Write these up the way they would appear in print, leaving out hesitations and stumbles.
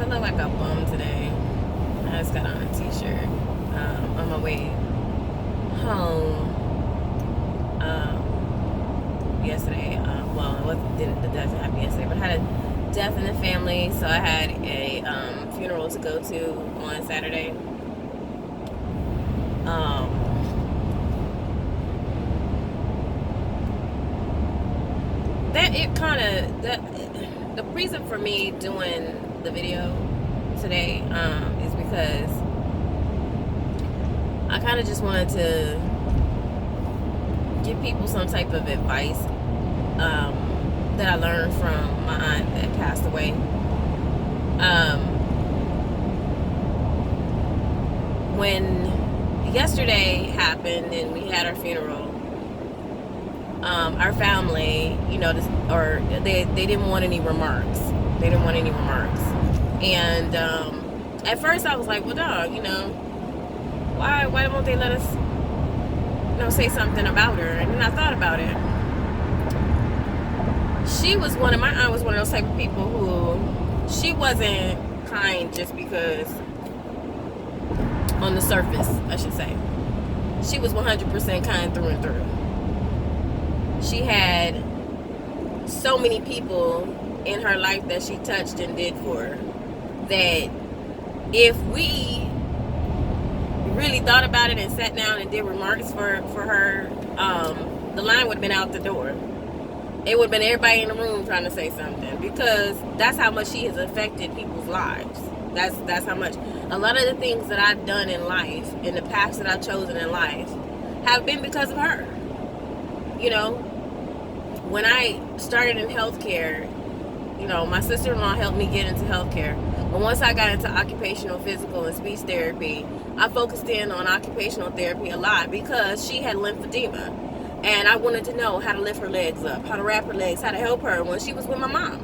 look like a bum today. I just got on a t-shirt on my way home yesterday. Well, the death happened yesterday, but I had a death in the family, so I had a funeral to go to on Saturday. The reason for me doing the video today is because I kind of just wanted to give people some type of advice that I learned from my aunt that passed away. When yesterday happened and we had our funeral, our family, they didn't want any remarks. They didn't want any remarks. And at first I was like, well, dog, why won't they let us, say something about her? And then I thought about it. My aunt was one of those type of people who, she wasn't kind just because, on the surface, I should say. She was 100% kind through and through. She had so many people in her life that she touched and did for her, that if we really thought about it and sat down and did remarks for her, the line would have been out the door. It would have been everybody in the room trying to say something, because that's how much she has affected people's lives. That's how much. A lot of the things that I've done in life, in the paths that I've chosen in life, have been because of her. When I started in healthcare, my sister-in-law helped me get into healthcare. But once I got into occupational, physical, and speech therapy, I focused in on occupational therapy a lot because she had lymphedema. And I wanted to know how to lift her legs up, how to wrap her legs, how to help her when she was with my mom.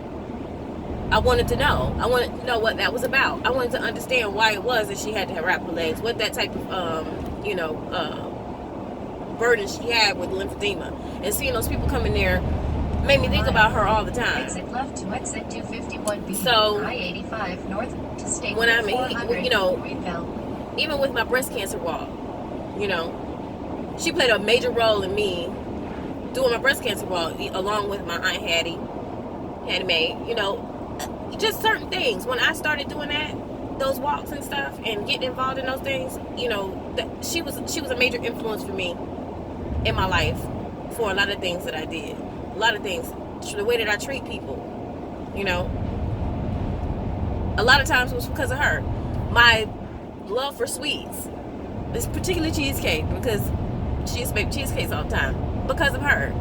I wanted to know. I wanted to know what that was about. I wanted to understand why it was that she had to wrap her legs, what that type of, burden she had with lymphedema. And seeing those people come in there made me think about her all the time. Exit left to exit 251B. So, I-85 north to state when I'm, 400, even with my breast cancer walk, she played a major role in me doing my breast cancer walk, along with my Aunt Hattie made, just certain things. When I started doing those walks and stuff, and getting involved in those things, she was a major influence for me in my life for a lot of things that I did. A lot of things, the way that I treat people, a lot of times it was because of her. My love for sweets, this particular cheesecake, because she used to make cheesecakes all the time, because of her.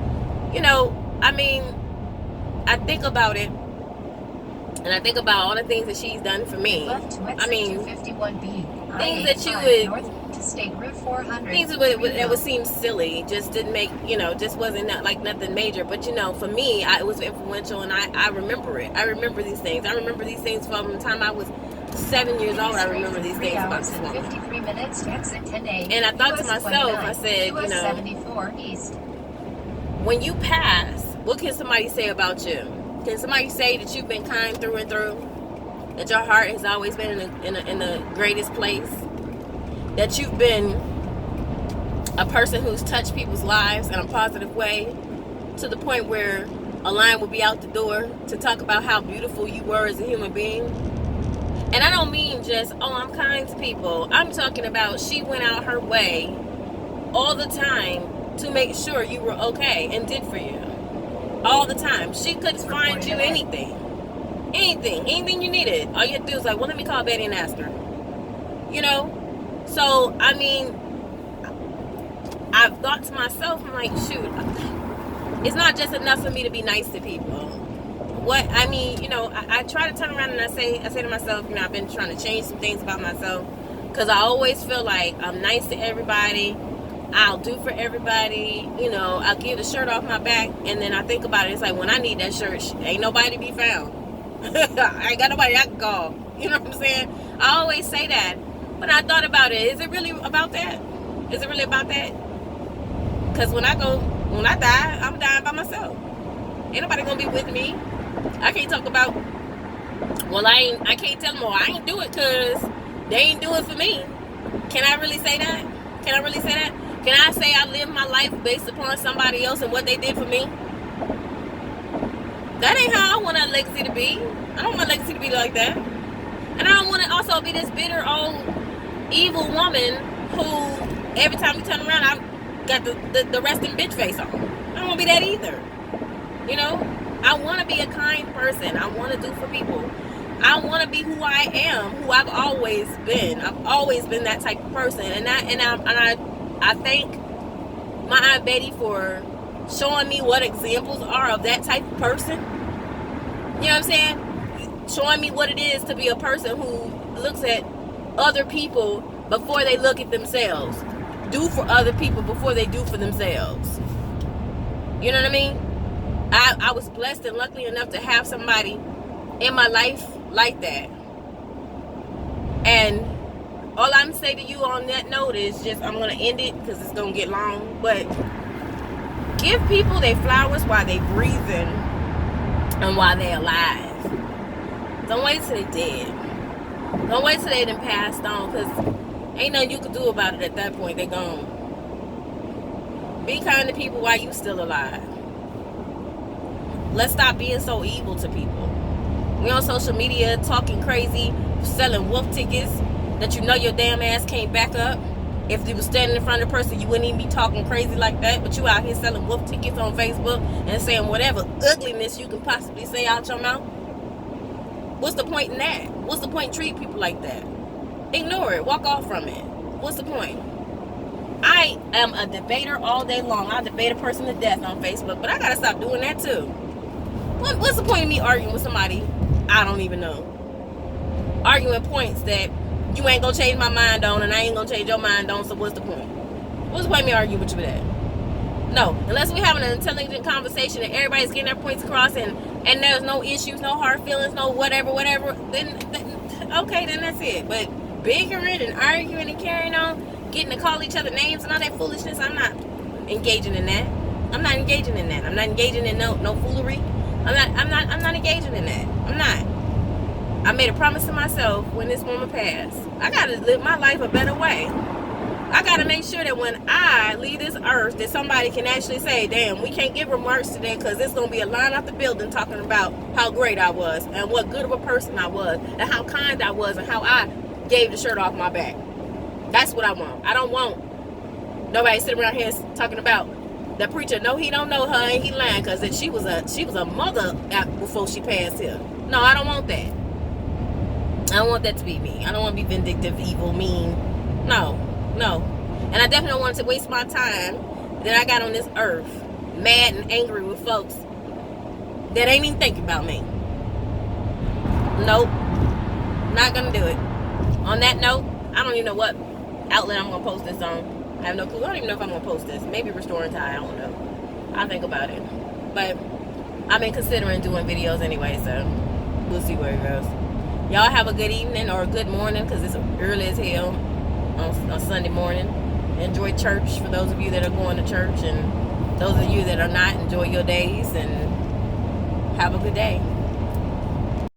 I think about it, and I think about all the things that she's done for me. Things that you would, State Route 400, things that would seem silly, just didn't make, just wasn't like nothing major. But for me, it was influential, and I remember it. I remember these things. I remember these things from the time I was 7 years old. I remember these things about this woman. 53 minutes, exit 10A. And I thought to myself, I said, 74 East. When you pass, what can somebody say about you? Can somebody say that you've been kind through and through? That your heart has always been in the greatest place? That you've been a person who's touched people's lives in a positive way, to the point where a line will be out the door to talk about how beautiful you were as a human being? And I don't mean just, I'm kind to people. I'm talking about she went out her way all the time to make sure you were okay and did for you. All the time. She could find you anything you needed. All you had to do was like, well, let me call Betty and ask her. So, I've thought to myself, I'm like, shoot, it's not just enough for me to be nice to people. I try to turn around and I say to myself, I've been trying to change some things about myself, because I always feel like I'm nice to everybody. I'll do for everybody. I'll give the shirt off my back, and then I think about it. It's like, when I need that shirt, ain't nobody to be found. I ain't got nobody I can call. You know what I'm saying? I always say that. But I thought about it. Is it really about that? Is it really about that? Because when I die, I'm dying by myself. Ain't nobody gonna be with me. I can't talk about Well, I can't tell them, well, I ain't do it because they ain't do it for me. Can I really say that? Can I really say that? Can I say I live my life based upon somebody else and what they did for me? That ain't how I want a legacy to be. I don't want my legacy to be like that. And I don't want to also be this bitter old evil woman who every time you turn around I got the resting bitch face on. I don't want to be that either. You know? I want to be a kind person. I want to do for people. I want to be who I am, who I've always been. I've always been that type of person. And I thank my Aunt Betty for showing me what examples are of that type of person. You know what I'm saying? Showing me what it is to be a person who looks at other people before they look at themselves. Do for other people before they do for themselves. You know what I mean? I was blessed and lucky enough to have somebody in my life like that. And all I'm saying to you on that note is just, I'm going to end it because it's going to get long. But give people their flowers while they breathing and while they're alive. Don't wait till they're dead. Don't wait till they done passed on, because ain't nothing you can do about it at that point. They're gone. Be kind to people while you still alive. Let's stop being so evil to people. We on social media talking crazy, selling wolf tickets that you know your damn ass can't back up. If you was standing in front of the person, you wouldn't even be talking crazy like that. But you out here selling wolf tickets on Facebook and saying whatever ugliness you can possibly say out your mouth. What's the point in that? What's the point in treating people like that? Ignore it. Walk off from it. What's the point? I am a debater all day long. I debate a person to death on Facebook, but I gotta stop doing that too. What's the point of me arguing with somebody I don't even know? Arguing points that you ain't gonna change my mind on, and I ain't gonna change your mind on, so what's the point? What's the point of me arguing with you with that? No, unless we're having an intelligent conversation and everybody's getting their points across and there's no issues, no hard feelings, no whatever, then okay, then that's it. But bickering and arguing and carrying on, getting to call each other names and all that foolishness, I'm not engaging in that. I'm not engaging in that. I'm not engaging in no foolery. I'm not engaging in that. I'm not. I made a promise to myself when this moment passed. I gotta live my life a better way. I gotta make sure that when I leave this earth, that somebody can actually say, damn, we can't give remarks today because it's gonna be a line out the building talking about how great I was and what good of a person I was and how kind I was and how I gave the shirt off my back. That's what I want. I don't want nobody sitting around here talking about the preacher. No, he don't know her and he lying because she was a mother before she passed here. No, I don't want that. I don't want that to be me. I don't want to be vindictive, evil, mean. No. And I definitely don't want to waste my time that I got on this earth mad and angry with folks that ain't even thinking about me. Nope. Not gonna do it. On that note, I don't even know what outlet I'm gonna post this on. I have no clue. I don't even know if I'm gonna post this. Maybe Restoring Tide. I don't know. I'll think about it. But I've been considering doing videos anyway, so we'll see where it goes. Y'all have a good evening or a good morning, because it's early as hell on Sunday morning. Enjoy church for those of you that are going to church, and those of you that are not, enjoy your days and have a good day.